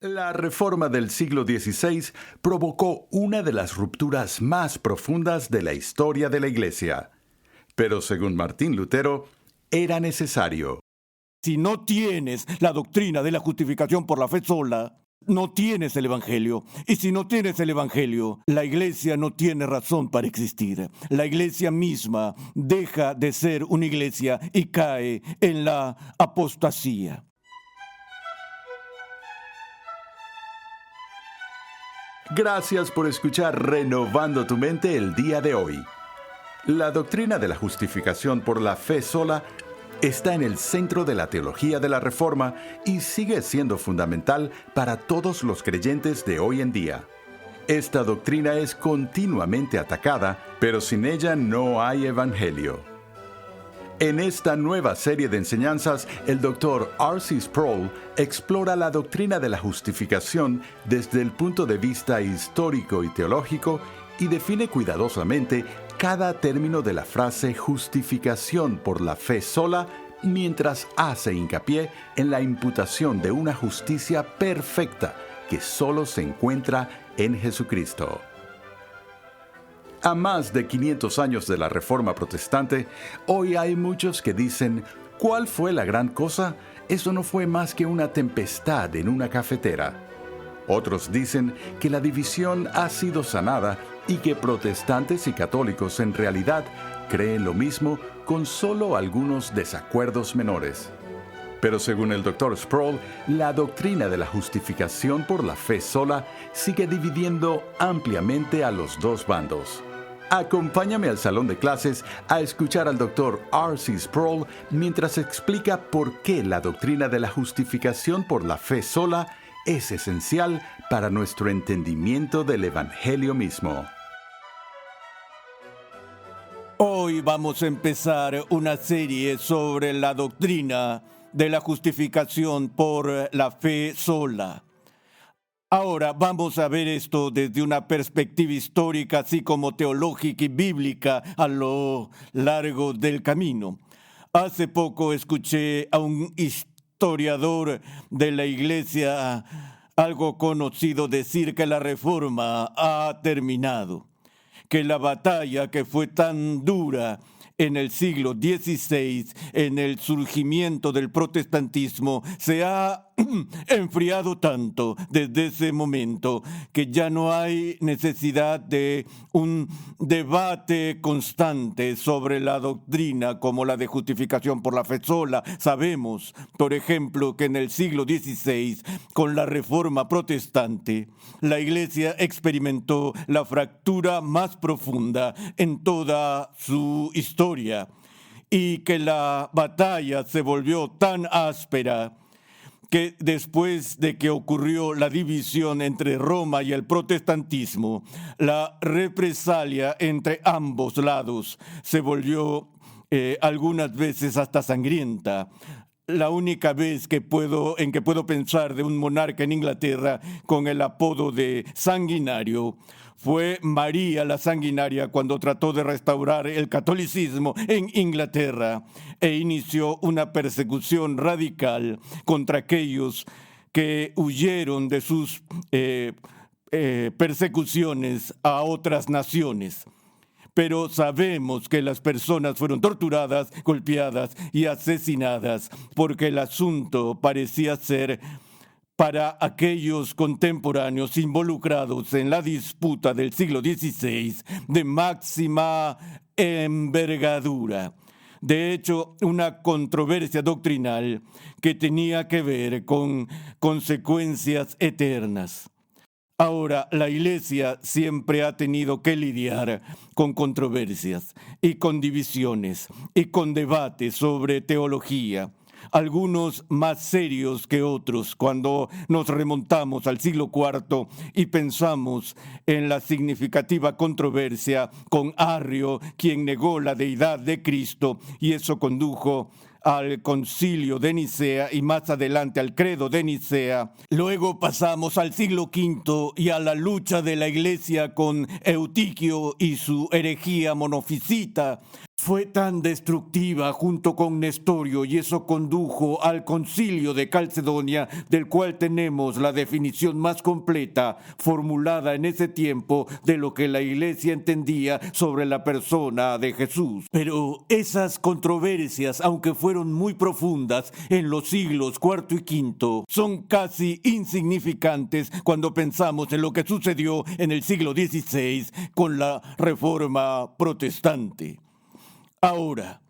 La Reforma del siglo XVI provocó una de las rupturas más profundas de la historia de la Iglesia. Pero según Martín Lutero, era necesario. Si no tienes la doctrina de la justificación por la fe sola, no tienes el Evangelio. Y si no tienes el Evangelio, la Iglesia no tiene razón para existir. La Iglesia misma deja de ser una iglesia y cae en la apostasía. Gracias por escuchar Renovando tu Mente el día de hoy. La doctrina de la justificación por la fe sola está en el centro de la teología de la Reforma y sigue siendo fundamental para todos los creyentes de hoy en día. Esta doctrina es continuamente atacada, pero sin ella no hay evangelio. En esta nueva serie de enseñanzas, el Dr. R.C. Sproul explora la doctrina de la justificación desde el punto de vista histórico y teológico y define cuidadosamente cada término de la frase justificación por la fe sola, mientras hace hincapié en la imputación de una justicia perfecta que solo se encuentra en Jesucristo. A más de 500 años de la Reforma Protestante, hoy hay muchos que dicen, ¿cuál fue la gran cosa? Eso no fue más que una tempestad en una cafetera. Otros dicen que la división ha sido sanada y que protestantes y católicos en realidad creen lo mismo con solo algunos desacuerdos menores. Pero según el Dr. Sproul, la doctrina de la justificación por la fe sola sigue dividiendo ampliamente a los dos bandos. Acompáñame al salón de clases a escuchar al Dr. R.C. Sproul mientras explica por qué la doctrina de la justificación por la fe sola es esencial para nuestro entendimiento del Evangelio mismo. Hoy vamos a empezar una serie sobre la doctrina de la justificación por la fe sola. Ahora vamos a ver esto desde una perspectiva histórica, así como teológica y bíblica a lo largo del camino. Hace poco escuché a un historiador de la Iglesia, algo conocido, decir que la Reforma ha terminado, que la batalla que fue tan dura en el siglo XVI, en el surgimiento del protestantismo, se ha enfriado tanto desde ese momento que ya no hay necesidad de un debate constante sobre la doctrina como la de justificación por la fe sola. Sabemos, por ejemplo, que en el siglo XVI, con la Reforma Protestante, la Iglesia experimentó la fractura más profunda en toda su historia y que la batalla se volvió tan áspera que después de que ocurrió la división entre Roma y el protestantismo, la represalia entre ambos lados se volvió algunas veces hasta sangrienta. La única vez en que puedo pensar de un monarca en Inglaterra con el apodo de sanguinario fue María la Sanguinaria, cuando trató de restaurar el catolicismo en Inglaterra e inició una persecución radical contra aquellos que huyeron de sus persecuciones a otras naciones. Pero sabemos que las personas fueron torturadas, golpeadas y asesinadas porque el asunto parecía ser para aquellos contemporáneos involucrados en la disputa del siglo XVI de máxima envergadura. De hecho, una controversia doctrinal que tenía que ver con consecuencias eternas. Ahora, la Iglesia siempre ha tenido que lidiar con controversias y con divisiones y con debates sobre teología, algunos más serios que otros cuando nos remontamos al siglo IV y pensamos en la significativa controversia con Arrio, quien negó la deidad de Cristo, y eso condujo al concilio de Nicea y más adelante al credo de Nicea. Luego pasamos al siglo V y a la lucha de la Iglesia con Eutiquio y su herejía monofisita, Fue tan destructiva junto con Nestorio y eso condujo al concilio de Calcedonia, del cual tenemos la definición más completa formulada en ese tiempo de lo que la Iglesia entendía sobre la persona de Jesús. Pero esas controversias, aunque fueron muy profundas en los siglos IV y V, son casi insignificantes cuando pensamos en lo que sucedió en el siglo XVI con la Reforma Protestante. Ahora,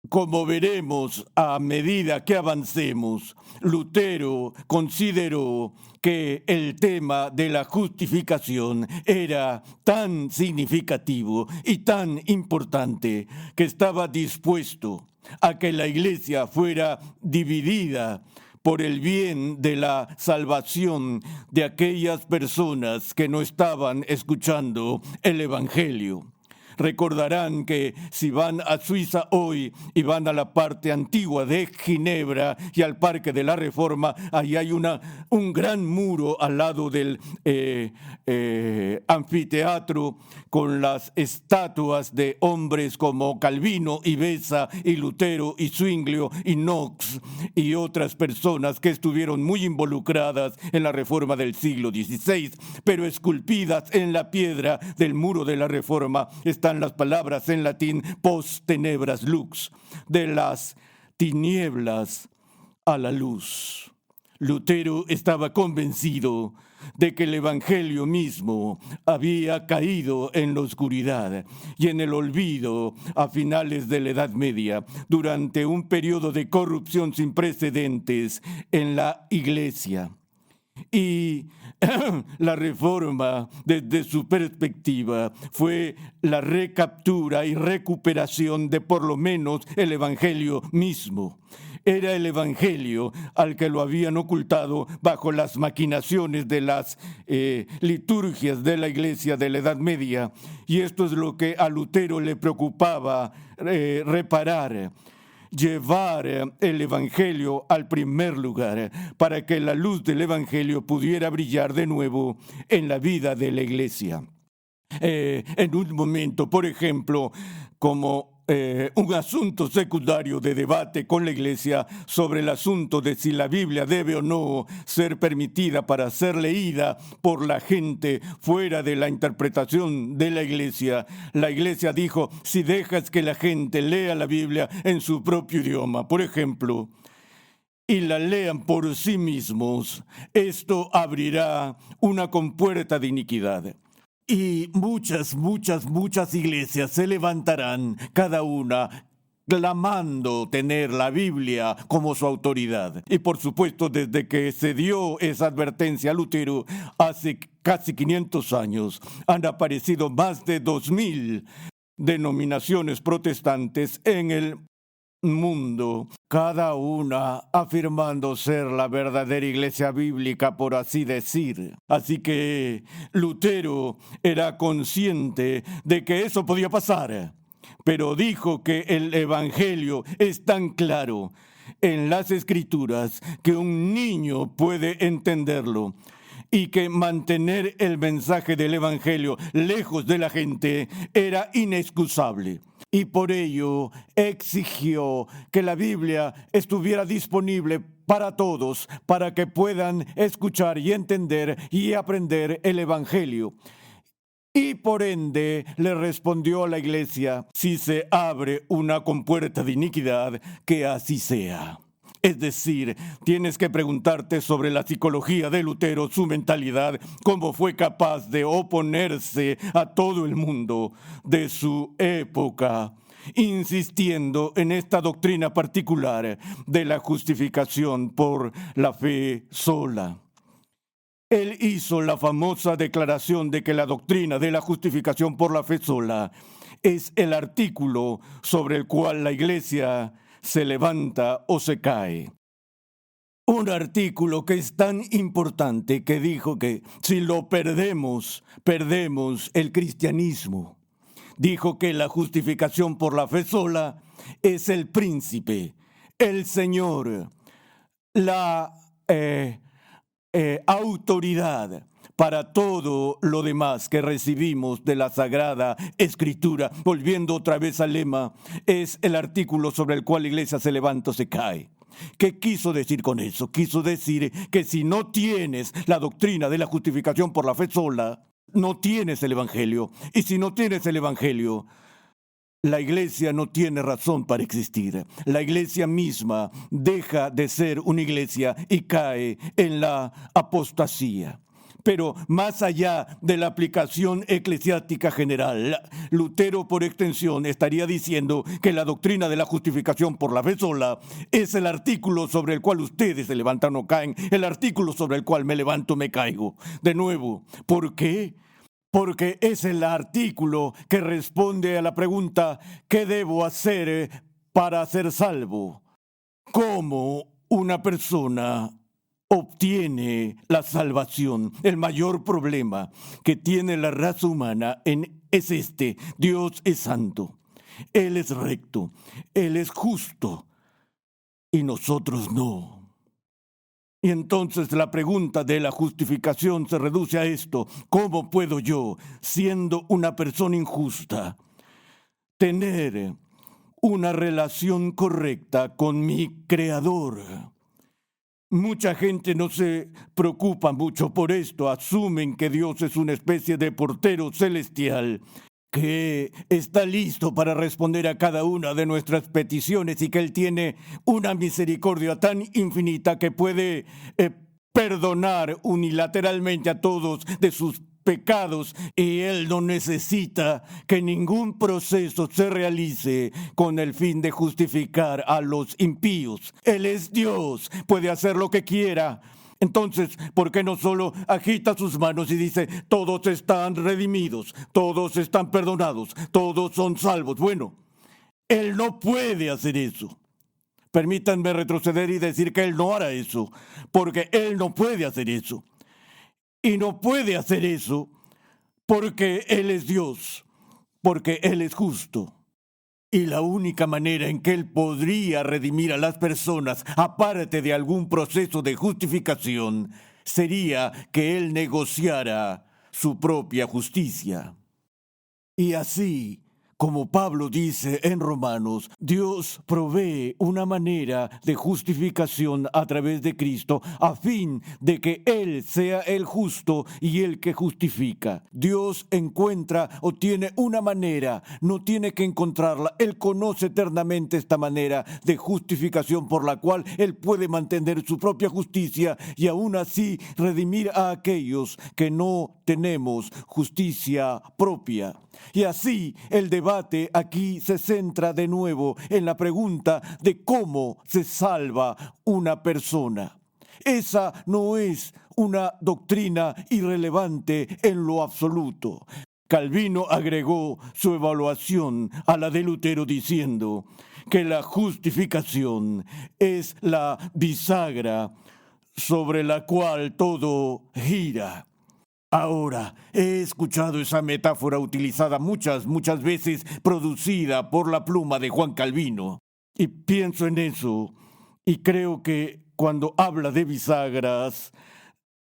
como veremos a medida que avancemos, Lutero consideró que el tema de la justificación era tan significativo y tan importante que estaba dispuesto a que la Iglesia fuera dividida por el bien de la salvación de aquellas personas que no estaban escuchando el Evangelio. Recordarán que si van a Suiza hoy y van a la parte antigua de Ginebra y al Parque de la Reforma, ahí hay un gran muro al lado del anfiteatro con las estatuas de hombres como Calvino y Beza y Lutero y Zwinglio y Knox y otras personas que estuvieron muy involucradas en la Reforma del siglo XVI, pero esculpidas en la piedra del muro de la Reforma están las palabras en latín post tenebras lux, de las tinieblas a la luz. Lutero estaba convencido de que el Evangelio mismo había caído en la oscuridad y en el olvido a finales de la Edad Media, durante un periodo de corrupción sin precedentes en la Iglesia. Y la Reforma, desde su perspectiva, fue la recaptura y recuperación de por lo menos el Evangelio mismo. Era el Evangelio al que lo habían ocultado bajo las maquinaciones de las liturgias de la Iglesia de la Edad Media. Y esto es lo que a Lutero le preocupaba reparar. Llevar el Evangelio al primer lugar para que la luz del Evangelio pudiera brillar de nuevo en la vida de la Iglesia. En un momento, por ejemplo, como un asunto secundario de debate con la Iglesia sobre el asunto de si la Biblia debe o no ser permitida para ser leída por la gente fuera de la interpretación de la Iglesia dijo, si dejas que la gente lea la Biblia en su propio idioma, por ejemplo, y la lean por sí mismos, esto abrirá una compuerta de iniquidad. Y muchas iglesias se levantarán, cada una clamando tener la Biblia como su autoridad. Y por supuesto, desde que se dio esa advertencia a Lutero, hace casi 500 años, han aparecido más de 2000 denominaciones protestantes en el mundo, cada una afirmando ser la verdadera iglesia bíblica, por así decir. Así que Lutero era consciente de que eso podía pasar, pero dijo que el Evangelio es tan claro en las Escrituras que un niño puede entenderlo, y que mantener el mensaje del Evangelio lejos de la gente era inexcusable. Y por ello exigió que la Biblia estuviera disponible para todos, para que puedan escuchar y entender y aprender el Evangelio. Y por ende le respondió a la Iglesia, si se abre una compuerta de iniquidad, que así sea. Es decir, tienes que preguntarte sobre la psicología de Lutero, su mentalidad, cómo fue capaz de oponerse a todo el mundo de su época, insistiendo en esta doctrina particular de la justificación por la fe sola. Él hizo la famosa declaración de que la doctrina de la justificación por la fe sola es el artículo sobre el cual la Iglesia se levanta o se cae. Un artículo que es tan importante que dijo que si lo perdemos, perdemos el cristianismo. Dijo que la justificación por la fe sola es el príncipe, el Señor, la autoridad para todo lo demás que recibimos de la Sagrada Escritura, volviendo otra vez al lema, es el artículo sobre el cual la iglesia se levanta o se cae. ¿Qué quiso decir con eso? Quiso decir que si no tienes la doctrina de la justificación por la fe sola, no tienes el Evangelio. Y si no tienes el Evangelio, la iglesia no tiene razón para existir. La iglesia misma deja de ser una iglesia y cae en la apostasía. Pero más allá de la aplicación eclesiástica general, Lutero por extensión estaría diciendo que la doctrina de la justificación por la fe sola es el artículo sobre el cual ustedes se levantan o caen, el artículo sobre el cual me levanto o me caigo. De nuevo, ¿por qué? Porque es el artículo que responde a la pregunta ¿qué debo hacer para ser salvo? ¿Cómo una persona obtiene la salvación? El mayor problema que tiene la raza humana es este: Dios es santo, Él es recto, Él es justo, y nosotros no. Y entonces la pregunta de la justificación se reduce a esto: ¿cómo puedo yo, siendo una persona injusta, tener una relación correcta con mi Creador? Mucha gente no se preocupa mucho por esto, asumen que Dios es una especie de portero celestial que está listo para responder a cada una de nuestras peticiones y que Él tiene una misericordia tan infinita que puede perdonar unilateralmente a todos de sus pecados, y Él no necesita que ningún proceso se realice con el fin de justificar a los impíos. Él es Dios, puede hacer lo que quiera. Entonces, ¿por qué no solo agita sus manos y dice, todos están redimidos, todos están perdonados, todos son salvos? Bueno, Él no puede hacer eso. Permítanme retroceder y decir que Él no hará eso, porque Él no puede hacer eso. Y no puede hacer eso porque Él es Dios, porque Él es justo. Y la única manera en que Él podría redimir a las personas, aparte de algún proceso de justificación, sería que Él negociara su propia justicia. Y así, como Pablo dice en Romanos, Dios provee una manera de justificación a través de Cristo a fin de que Él sea el justo y el que justifica. Dios encuentra o tiene una manera, no tiene que encontrarla. Él conoce eternamente esta manera de justificación por la cual Él puede mantener su propia justicia y aún así redimir a aquellos que no tenemos justicia propia. Y así el debate aquí se centra de nuevo en la pregunta de cómo se salva una persona. Esa no es una doctrina irrelevante en lo absoluto. Calvino agregó su evaluación a la de Lutero diciendo que la justificación es la bisagra sobre la cual todo gira. Ahora, he escuchado esa metáfora utilizada muchas veces, producida por la pluma de Juan Calvino. Y pienso en eso, y creo que cuando habla de bisagras,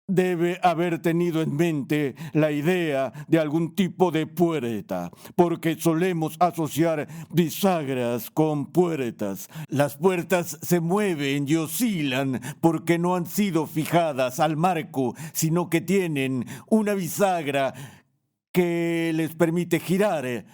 debe haber tenido en mente la idea de algún tipo de puerta, porque solemos asociar bisagras con puertas. Las puertas se mueven y oscilan porque no han sido fijadas al marco, sino que tienen una bisagra que les permite girar.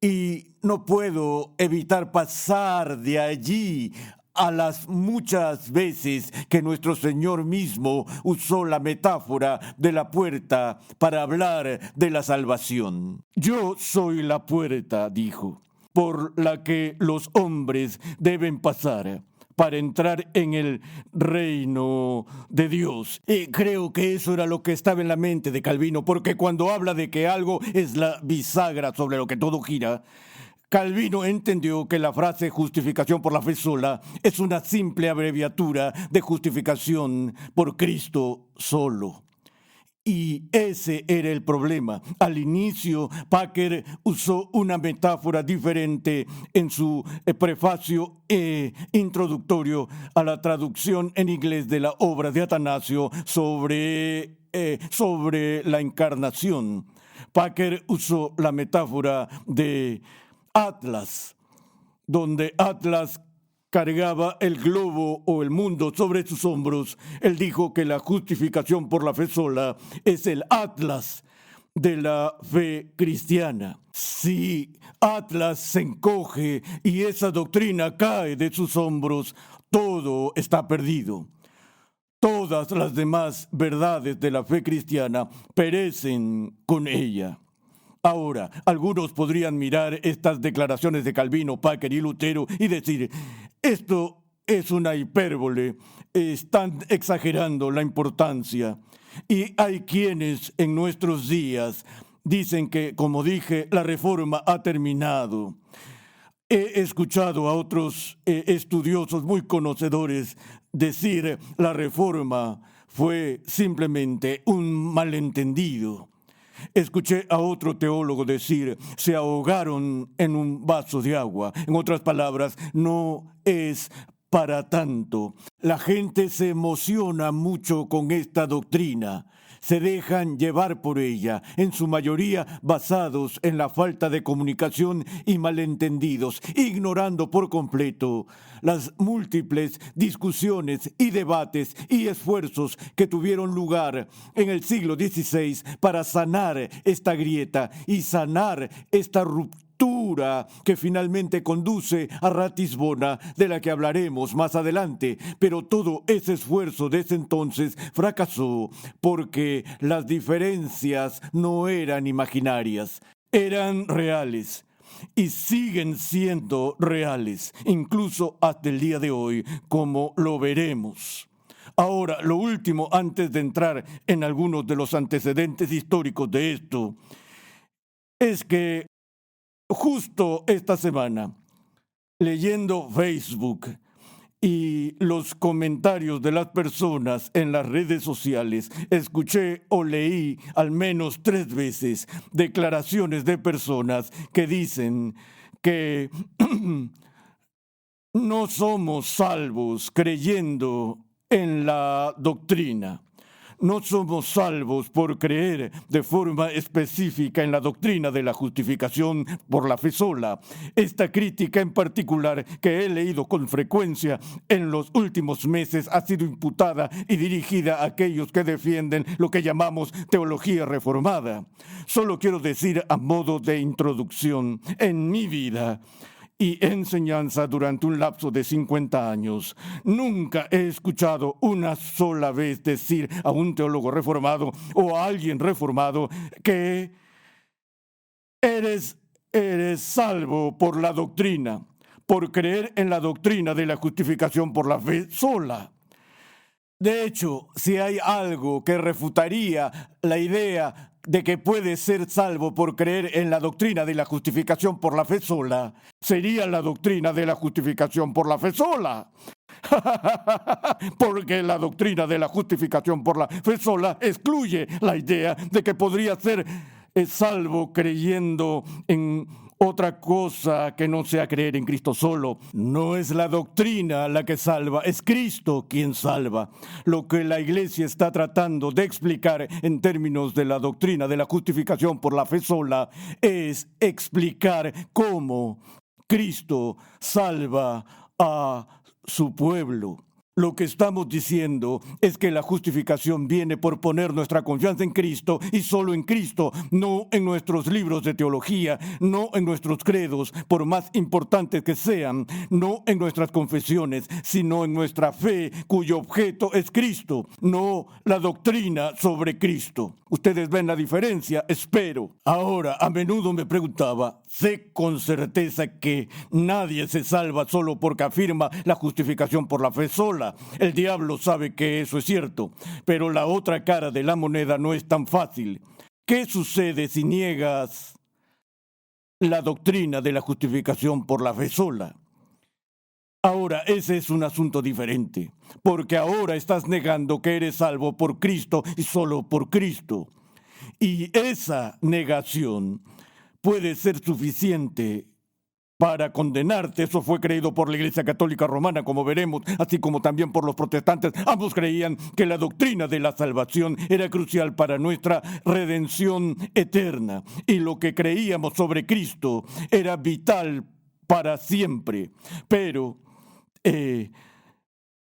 Y no puedo evitar pasar de allí a las muchas veces que nuestro Señor mismo usó la metáfora de la puerta para hablar de la salvación. Yo soy la puerta, dijo, por la que los hombres deben pasar para entrar en el reino de Dios. Y creo que eso era lo que estaba en la mente de Calvino, porque cuando habla de que algo es la bisagra sobre lo que todo gira, Calvino entendió que la frase justificación por la fe sola es una simple abreviatura de justificación por Cristo solo. Y ese era el problema. Al inicio, Packer usó una metáfora diferente en su prefacio introductorio a la traducción en inglés de la obra de Atanasio sobre la encarnación. Packer usó la metáfora de Atlas, donde Atlas cargaba el globo o el mundo sobre sus hombros. Él dijo que la justificación por la fe sola es el Atlas de la fe cristiana. Si Atlas se encoge y esa doctrina cae de sus hombros, todo está perdido. Todas las demás verdades de la fe cristiana perecen con ella. Ahora, algunos podrían mirar estas declaraciones de Calvino, Packer y Lutero y decir, esto es una hipérbole, están exagerando la importancia. Y hay quienes en nuestros días dicen que, como dije, la reforma ha terminado. He escuchado a otros estudiosos muy conocedores decir la reforma fue simplemente un malentendido. Escuché a otro teólogo decir, se ahogaron en un vaso de agua. En otras palabras, no es para tanto. La gente se emociona mucho con esta doctrina. Se dejan llevar por ella, en su mayoría basados en la falta de comunicación y malentendidos, ignorando por completo las múltiples discusiones y debates y esfuerzos que tuvieron lugar en el siglo XVI para sanar esta grieta y sanar esta ruptura que finalmente conduce a Ratisbona, de la que hablaremos más adelante. Pero todo ese esfuerzo desde entonces fracasó porque las diferencias no eran imaginarias, eran reales. Y siguen siendo reales, incluso hasta el día de hoy, como lo veremos. Ahora, lo último, antes de entrar en algunos de los antecedentes históricos de esto, es que justo esta semana, leyendo Facebook y los comentarios de las personas en las redes sociales, escuché o leí al menos 3 veces declaraciones de personas que dicen que no somos salvos creyendo en la doctrina. No somos salvos por creer de forma específica en la doctrina de la justificación por la fe sola. Esta crítica en particular que he leído con frecuencia en los últimos meses ha sido imputada y dirigida a aquellos que defienden lo que llamamos teología reformada. Solo quiero decir a modo de introducción, en mi vida y enseñanza durante un lapso de 50 años, nunca he escuchado una sola vez decir a un teólogo reformado o a alguien reformado que eres salvo por la doctrina, por creer en la doctrina de la justificación por la fe sola. De hecho, si hay algo que refutaría la idea de que puede ser salvo por creer en la doctrina de la justificación por la fe sola, sería la doctrina de la justificación por la fe sola. Porque la doctrina de la justificación por la fe sola excluye la idea de que podría ser salvo creyendo en otra cosa que no sea creer en Cristo solo. No es la doctrina la que salva, es Cristo quien salva. Lo que la Iglesia está tratando de explicar en términos de la doctrina de la justificación por la fe sola es explicar cómo Cristo salva a su pueblo. Lo que estamos diciendo es que la justificación viene por poner nuestra confianza en Cristo y solo en Cristo, no en nuestros libros de teología, no en nuestros credos, por más importantes que sean, no en nuestras confesiones, sino en nuestra fe, cuyo objeto es Cristo, no la doctrina sobre Cristo. Ustedes ven la diferencia, espero. Ahora, a menudo me preguntaba, sé con certeza que nadie se salva solo porque afirma la justificación por la fe sola. El diablo sabe que eso es cierto, pero la otra cara de la moneda no es tan fácil. ¿Qué sucede si niegas la doctrina de la justificación por la fe sola? Ahora, ese es un asunto diferente, porque ahora estás negando que eres salvo por Cristo y solo por Cristo. Y esa negación puede ser suficiente para condenarte. Eso fue creído por la Iglesia Católica Romana, como veremos, así como también por los protestantes. Ambos creían que la doctrina de la salvación era crucial para nuestra redención eterna. Y lo que creíamos sobre Cristo era vital para siempre. Pero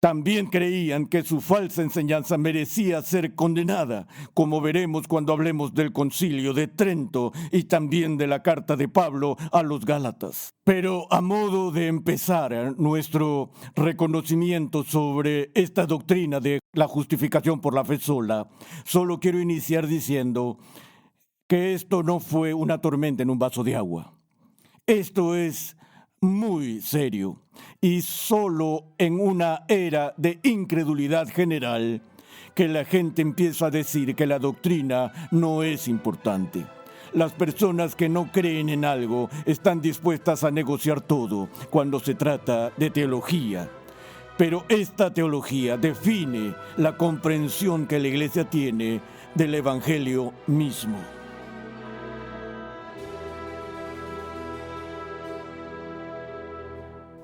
también creían que su falsa enseñanza merecía ser condenada, como veremos cuando hablemos del Concilio de Trento y también de la carta de Pablo a los Gálatas. Pero a modo de empezar nuestro reconocimiento sobre esta doctrina de la justificación por la fe sola, solo quiero iniciar diciendo que esto no fue una tormenta en un vaso de agua. Esto es muy serio, y solo en una era de incredulidad general que la gente empieza a decir que la doctrina no es importante. Las personas que no creen en algo están dispuestas a negociar todo cuando se trata de teología. Pero esta teología define la comprensión que la Iglesia tiene del Evangelio mismo.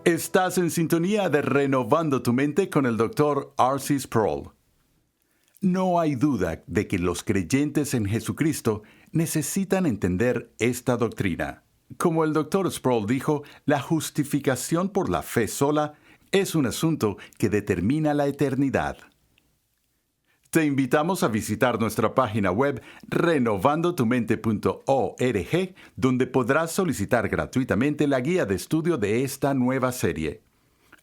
Estás en sintonía de Renovando tu Mente con el Dr. R.C. Sproul. No hay duda de que los creyentes en Jesucristo necesitan entender esta doctrina. Como el Dr. Sproul dijo, la justificación por la fe sola es un asunto que determina la eternidad. Te invitamos a visitar nuestra página web renovandotumente.org, donde podrás solicitar gratuitamente la guía de estudio de esta nueva serie.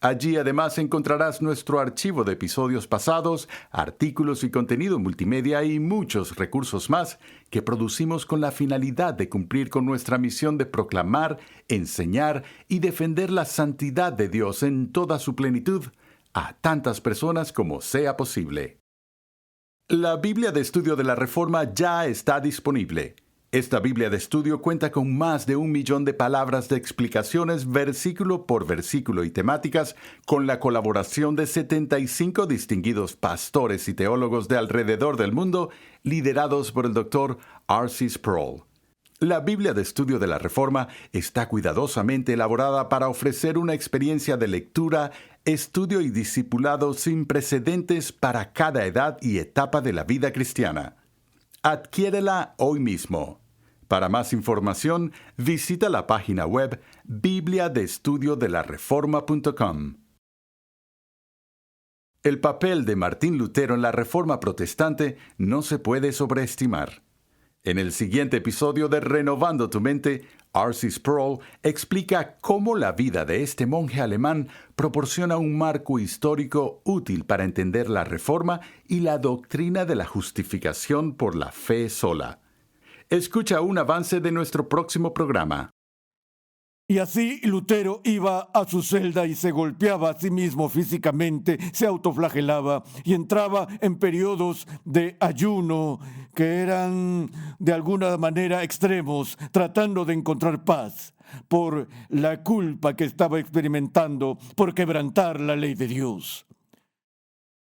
Allí además encontrarás nuestro archivo de episodios pasados, artículos y contenido multimedia y muchos recursos más que producimos con la finalidad de cumplir con nuestra misión de proclamar, enseñar y defender la santidad de Dios en toda su plenitud a tantas personas como sea posible. La Biblia de Estudio de la Reforma ya está disponible. Esta Biblia de Estudio cuenta con más de 1 millón de palabras de explicaciones versículo por versículo y temáticas, con la colaboración de 75 distinguidos pastores y teólogos de alrededor del mundo, liderados por el Dr. R.C. Sproul. La Biblia de Estudio de la Reforma está cuidadosamente elaborada para ofrecer una experiencia de lectura, estudio y discipulado sin precedentes para cada edad y etapa de la vida cristiana. Adquiérela hoy mismo. Para más información, visita la página web bibliadeestudiodelareforma.com. El papel de Martín Lutero en la Reforma Protestante no se puede sobreestimar. En el siguiente episodio de Renovando tu Mente, R.C. Sproul explica cómo la vida de este monje alemán proporciona un marco histórico útil para entender la Reforma y la doctrina de la justificación por la fe sola. Escucha un avance de nuestro próximo programa. Y así Lutero iba a su celda y se golpeaba a sí mismo físicamente, se autoflagelaba y entraba en periodos de ayuno que eran de alguna manera extremos, tratando de encontrar paz por la culpa que estaba experimentando por quebrantar la ley de Dios.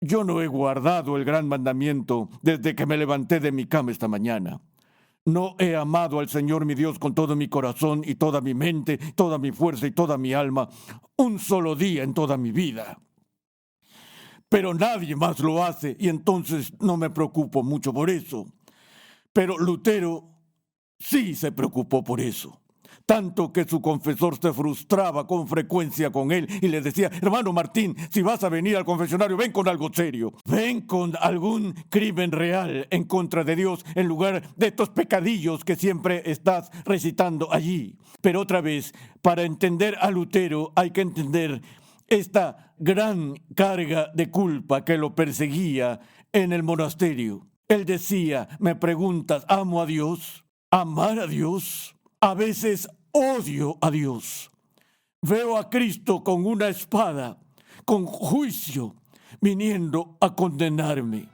Yo no he guardado el gran mandamiento desde que me levanté de mi cama esta mañana. No he amado al Señor mi Dios con todo mi corazón y toda mi mente, toda mi fuerza y toda mi alma, un solo día en toda mi vida. Pero nadie más lo hace y entonces no me preocupo mucho por eso. Pero Lutero sí se preocupó por eso. Tanto que su confesor se frustraba con frecuencia con él y le decía: hermano Martín, si vas a venir al confesionario, ven con algo serio. Ven con algún crimen real en contra de Dios en lugar de estos pecadillos que siempre estás recitando allí. Pero otra vez, para entender a Lutero hay que entender esta gran carga de culpa que lo perseguía en el monasterio. Él decía: me preguntas, ¿amo a Dios? ¿Amar a Dios? A veces odio a Dios. Veo a Cristo con una espada, con juicio, viniendo a condenarme.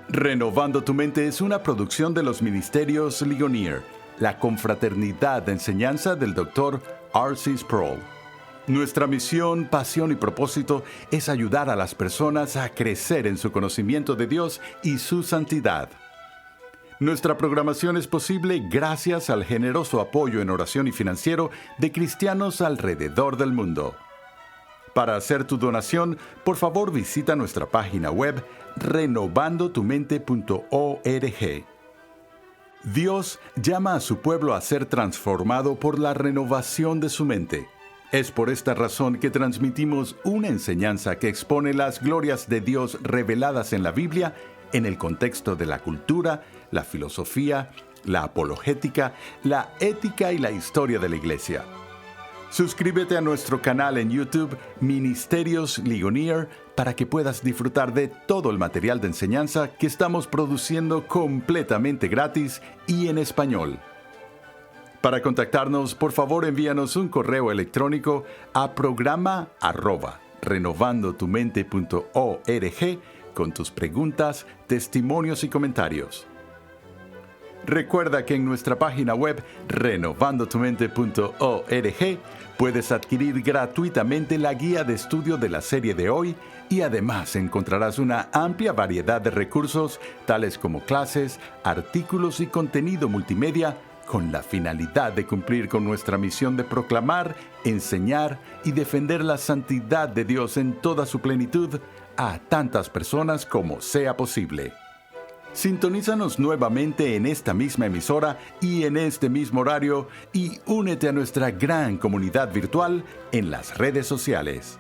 Renovando tu Mente es una producción de los Ministerios Ligonier, la confraternidad de enseñanza del Dr. R.C. Sproul. Nuestra misión, pasión y propósito es ayudar a las personas a crecer en su conocimiento de Dios y su santidad. Nuestra programación es posible gracias al generoso apoyo en oración y financiero de cristianos alrededor del mundo. Para hacer tu donación, por favor visita nuestra página web renovandotumente.org. Dios llama a su pueblo a ser transformado por la renovación de su mente. Es por esta razón que transmitimos una enseñanza que expone las glorias de Dios reveladas en la Biblia en el contexto de la cultura, la filosofía, la apologética, la ética y la historia de la Iglesia. Suscríbete a nuestro canal en YouTube, Ministerios Ligonier, para que puedas disfrutar de todo el material de enseñanza que estamos produciendo completamente gratis y en español. Para contactarnos, por favor envíanos un correo electrónico a programa@renovandotumente.org con tus preguntas, testimonios y comentarios. Recuerda que en nuestra página web renovandotumente.org puedes adquirir gratuitamente la guía de estudio de la serie de hoy y además encontrarás una amplia variedad de recursos tales como clases, artículos y contenido multimedia con la finalidad de cumplir con nuestra misión de proclamar, enseñar y defender la santidad de Dios en toda su plenitud a tantas personas como sea posible. Sintonízanos nuevamente en esta misma emisora y en este mismo horario y únete a nuestra gran comunidad virtual en las redes sociales.